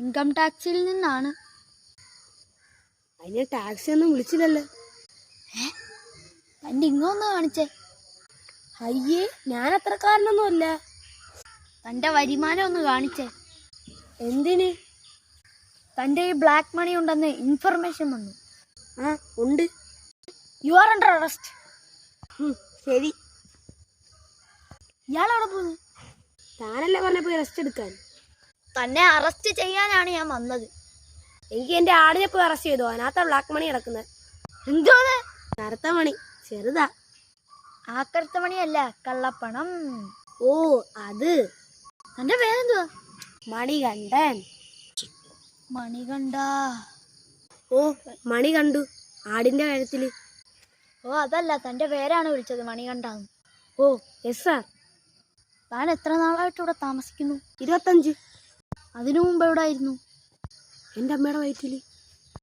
Income ടാക്സിൽ നിന്നാണ്. അതിന് taxi ഒന്നും വിളിച്ചില്ലല്ലോ. തൻ്റെ ഇങ്ങൊന്ന് കാണിച്ചേ. അയ്യേ, ഞാൻ അത്രക്കാരനൊന്നുമല്ല. തൻ്റെ വരുമാനം ഒന്ന് കാണിച്ചേ. എന്തിന്? തൻ്റെ ഈ ബ്ലാക്ക് മണി ഉണ്ടെന്ന് ഇൻഫർമേഷൻ വന്നു. ആ ഉണ്ട്. You are under arrest. ശരി. ഇയാളെവിടെ പോകുന്നു? താനല്ലേ പറഞ്ഞപ്പോ റെസ്റ്റ് എടുക്കാൻ. തന്നെ അറസ്റ്റ് ചെയ്യാനാണ് ഞാൻ വന്നത്. എനിക്ക് എന്റെ ആടിനെ പോയി അറസ്റ്റ് ചെയ്തോ. അതിനകത്താ ബ്ലാക്ക് മണി കിടക്കുന്നത്. എന്തോന്ന്? കറുത്ത മണി ചെറുതാ. ആ കറുത്ത മണിയല്ല, കള്ളപ്പണം. ഓ അത്. തന്റെ പേരെന്തുവാ? മണികണ്ഠൻ. മണികണ്ഠ. ഓ മണി കണ്ടു ആടിന്റെ കഴുത്തില്. ഓ അതല്ല, തന്റെ പേരാണ് വിളിച്ചത് മണികണ്ഠാന്ന്. ഓ യെസ് സാർ. താൻ എത്ര നാളായിട്ട് ഇവിടെ താമസിക്കുന്നു? 25. അതിനു മുമ്പ് എവിടെ ആയിരുന്നു? എൻ്റെ അമ്മയുടെ വയറ്റില്.